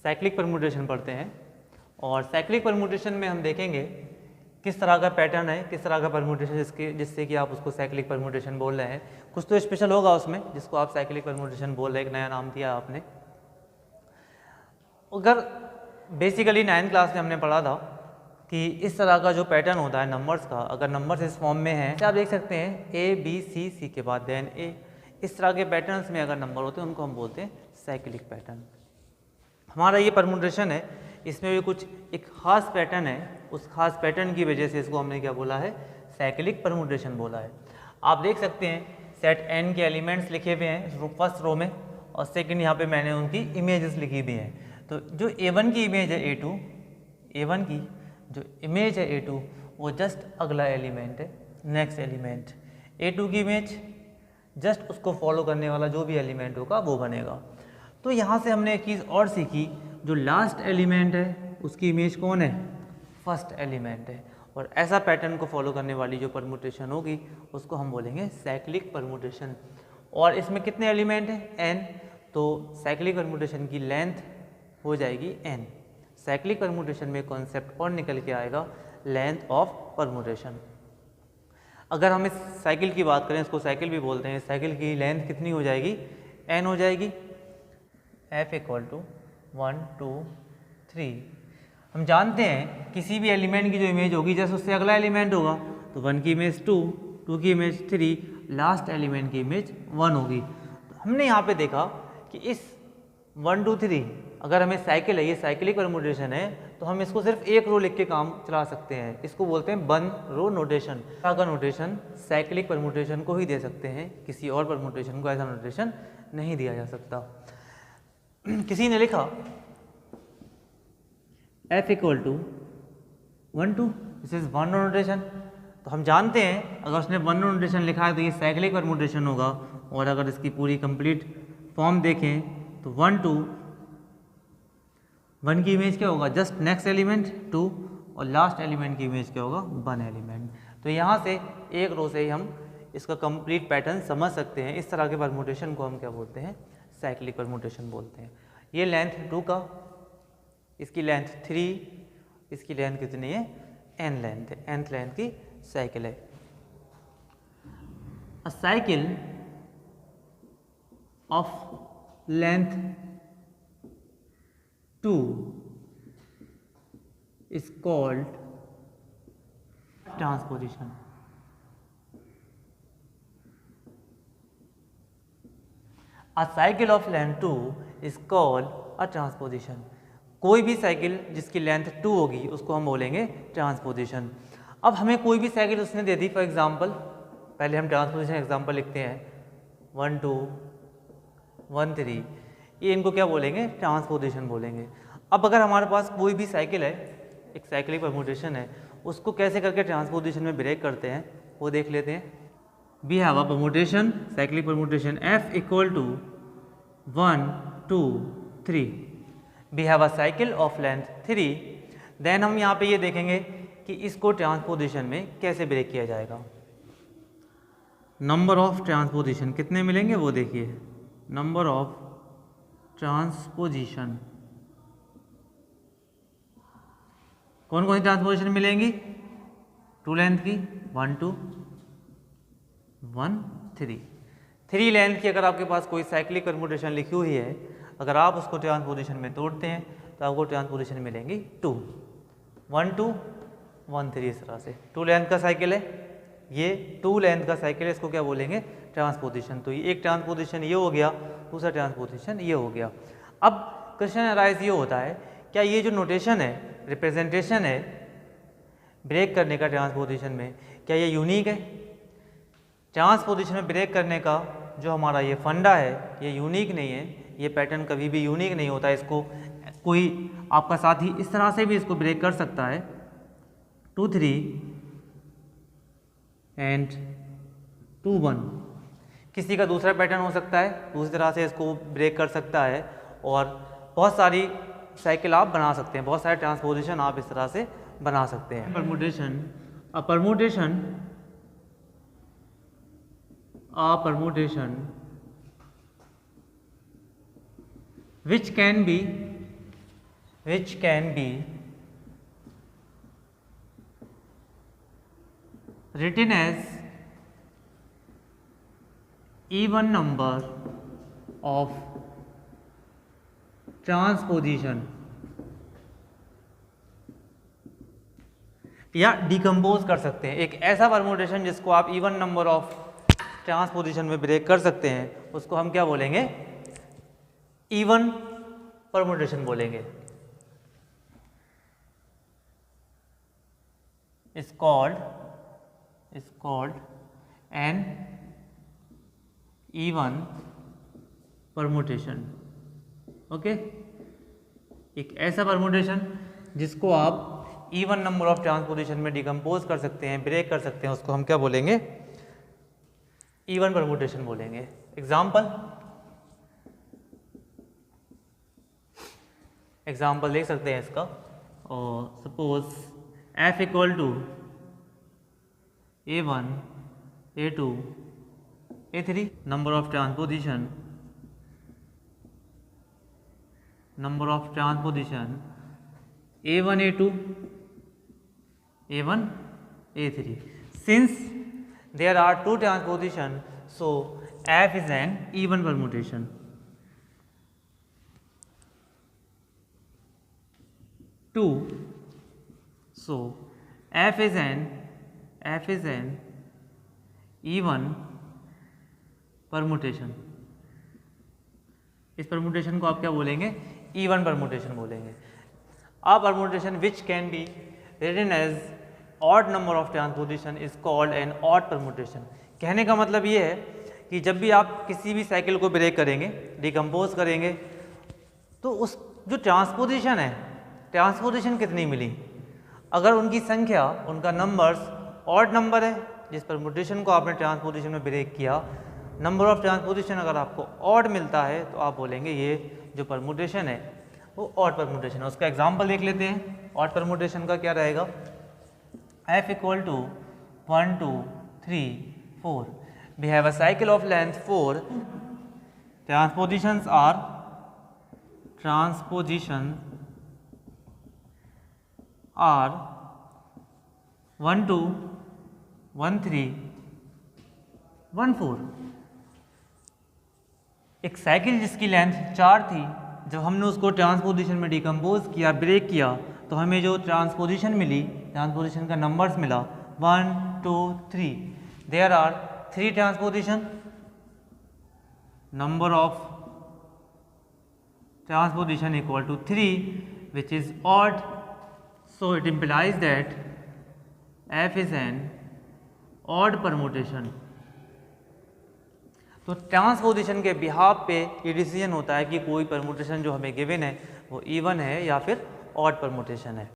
Cyclic permutation पढ़ते हैं और साइक्लिक परम्यूटेशन में हम देखेंगे किस तरह का पैटर्न है, किस तरह का परम्यूटेशन जिससे कि आप उसको साइक्लिक परम्यूटेशन बोल रहे हैं। कुछ तो स्पेशल होगा उसमें जिसको आप साइक्लिक परम्यूटेशन बोल रहे हैं, एक नया नाम दिया आपने। अगर बेसिकली 9th क्लास में हमने पढ़ा था कि इस तरह का जो पैटर्न होता है नंबर्स का, अगर नंबर्स इस फॉर्म में हैं, आप देख सकते हैं ए बी सी, सी के बाद देन ए, इस तरह के पैटर्न्स में अगर नंबर होते हैं उनको हम बोलते हैं साइक्लिक पैटर्न। हमारा ये परम्यूटेशन है, इसमें भी कुछ एक खास पैटर्न है, उस खास पैटर्न की वजह से इसको हमने क्या बोला है, साइक्लिक परम्यूटेशन बोला है। आप देख सकते हैं सेट n के एलिमेंट्स लिखे हुए हैं फर्स्ट रो में और सेकंड यहाँ पे मैंने उनकी इमेजेस लिखी हुई हैं। तो जो a1 की इमेज है a2, a1 की जो इमेज है a2 वो जस्ट अगला एलिमेंट है, नेक्स्ट एलिमेंट। a2 की इमेज जस्ट उसको फॉलो करने वाला जो भी एलिमेंट होगा वो बनेगा। तो यहाँ से हमने एक चीज़ और सीखी, जो लास्ट एलिमेंट है उसकी इमेज कौन है, फर्स्ट एलिमेंट है। और ऐसा पैटर्न को फॉलो करने वाली जो परम्यूटेशन होगी उसको हम बोलेंगे साइक्लिक परम्यूटेशन। और इसमें कितने एलिमेंट हैं, n, तो साइक्लिक परम्यूटेशन की लेंथ हो जाएगी n। साइक्लिक परम्यूटेशन में कॉन्सेप्ट और निकल के आएगा, लेंथ ऑफ परम्यूटेशन। अगर हम इस साइकिल की बात करें, इसको साइकिल भी बोलते हैं, साइकिल की लेंथ कितनी हो जाएगी, n हो जाएगी। f equal to 1 2 3। हम जानते हैं किसी भी एलिमेंट की जो इमेज होगी जैसे उससे अगला एलिमेंट होगा, तो 1 की इमेज 2, 2 की इमेज 3, लास्ट एलिमेंट की इमेज 1 होगी। तो हमने यहाँ पे देखा कि इस 1 2 3 अगर हमें साइकिल है, ये साइक्लिक परम्यूटेशन है, तो हम इसको सिर्फ एक रो लिख के काम चला सकते हैं। इसको बोलते हैं 1 रो नोटेशन। का नोटेशन साइक्लिक परम्यूटेशन को ही दे सकते हैं, किसी और परम्यूटेशन को ऐसा नोटेशन नहीं दिया जा सकता। किसी ने लिखा f equal to 1 2, this is 1 row notation. तो हम जानते हैं अगर उसने 1 रो नोटेशन लिखा है तो ये साइक्लिक परम्यूटेशन होगा। और अगर इसकी पूरी कंप्लीट फॉर्म देखें तो 1 2, 1 की इमेज क्या होगा, जस्ट नेक्स्ट एलिमेंट 2, और लास्ट एलिमेंट की इमेज क्या होगा, 1 एलिमेंट। तो यहाँ से एक रो से ही हम इसका कंप्लीट पैटर्न समझ सकते हैं। इस तरह के परम्यूटेशन को हम क्या बोलते हैं, साइक्लिक परम्यूटेशन बोलते हैं। ये लेंथ 2 का, इसकी लेंथ 3, इसकी लेंथ कितनी है, n लेंथ है, nth लेंथ की साइकिल है। अ cycle of length 2 is called transposition. A cycle of length 2 is called a transposition। कोई भी साइकिल जिसकी लेंथ 2 होगी उसको हम बोलेंगे ट्रांसपोजिशन। अब हमें कोई भी साइकिल उसने दे दी, फॉर एग्जांपल पहले हम ट्रांसपोजिशन एग्जांपल लिखते हैं 1 2 1 3, ये इनको क्या बोलेंगे, ट्रांसपोजिशन बोलेंगे। अब अगर हमारे पास कोई भी साइकिल है, एक साइक्लिक परम्यूटेशन है, उसको कैसे करके ट्रांसपोजिशन में ब्रेक करते हैं वो देख लेते हैं। We have a permutation, cyclic permutation f equal to 1 2 3। We have a cycle of length 3। Then हम यहाँ पे ये देखेंगे कि इसको ट्रांसपोजिशन में कैसे ब्रेक किया जाएगा। नंबर ऑफ ट्रांसपोजिशन कितने मिलेंगे वो देखिए, नंबर ऑफ ट्रांसपोजिशन, कौन कौन सी ट्रांसपोजिशन मिलेंगी, 2 लेंथ की 1 2 1 3। 3 लेंथ की अगर आपके पास कोई साइक्लिक परम्यूटेशन लिखी हुई है, अगर आप उसको ट्रांसपोजिशन में तोड़ते हैं तो आपको ट्रांसपोजिशन मिलेंगी 2 1 2 1 3। इस तरह से 2 लेंथ का साइकिल है, ये 2 लेंथ का साइकिल है, इसको क्या बोलेंगे, ट्रांसपोजिशन। तो ये एक ट्रांसपोजिशन ये हो गया, दूसरा ट्रांसपोजिशन ये हो गया। अब क्वेश्चन अराइज ये होता है, क्या ये जो नोटेशन है, रिप्रेजेंटेशन है ब्रेक करने का ट्रांसपोजिशन में, क्या ये यूनिक है। ट्रांसपोजिशन में ब्रेक करने का जो हमारा ये फंडा है ये यूनिक नहीं है, ये पैटर्न कभी भी यूनिक नहीं होता। इसको कोई आपका साथी इस तरह से भी इसको ब्रेक कर सकता है, 2 3 एंड 2 1। किसी का दूसरा पैटर्न हो सकता है, दूसरी तरह से इसको ब्रेक कर सकता है। और बहुत सारी साइकिल आप बना सकते हैं, बहुत सारे ट्रांसपोजिशन आप इस तरह से बना सकते हैं। Permutation, a permutation which can be which can be written as even number of transposition या डिकम्पोज कर सकते हैं। एक ऐसा परमुटेशन जिसको आप इवन नंबर ऑफ ट्रांसपोजिशन में ब्रेक कर सकते हैं उसको हम क्या बोलेंगे? इवन परमुटेशन बोलेंगे। is called an even permutation। Okay, एक ऐसा परमुटेशन जिसको आप इवन नंबर ऑफ ट्रांसपोजिशन में डिकम्पोज कर सकते हैं, ब्रेक कर सकते हैं, उसको हम क्या बोलेंगे? इवन परमुटेशन बोलेंगे। एग्जाम्पल देख सकते हैं इसका। और suppose f equal to a1 a2 a3 number of transposition a1 a2 a1 a3। since there are two transposition, so f is an even permutation। so f is an even permutation। इस permutation को आप क्या बोलेंगे? Even permutation बोलेंगे। A permutation which can be written as odd number of transposition is called an odd permutation. कहने का मतलब ये है कि जब भी आप किसी भी साइकिल को ब्रेक करेंगे, डिकम्पोज करेंगे, तो उस जो ट्रांसपोजिशन है, ट्रांसपोजिशन कितनी मिली, अगर उनकी संख्या, उनका नंबर्स ऑड नंबर है, जिस परमुटेशन को आपने ट्रांसपोजिशन में ब्रेक किया, नंबर ऑफ ट्रांसपोजिशन अगर आपको ऑड मिलता है तो आप बोलेंगे ये जो परमुटेशन है वो ऑड परमुटेशन है। उसका एग्जांपल देख लेते हैं। ऑड परमुटेशन का क्या रहेगा? f equal to 1 2 3 4। We have a cycle of length 4। Transpositions are 1 2 1 3 1 4। एक साइकिल जिसकी लेंथ 4 थी, जब हमने उसको ट्रांसपोजिशन में डिकम्पोज किया, ब्रेक किया, तो हमें जो ट्रांसपोजिशन मिली, ट्रांसपोजिशन का नंबर्स मिला 1 2 3। There are 3 transposition, number of transposition equal to 3 which is odd. So it implies that f is an odd permutation. तो ट्रांसपोजिशन के बिहाफ पे ये डिसीजन होता है कि कोई परमुटेशन जो हमें गिवन है वो इवन है या फिर ऑड परमुटेशन है।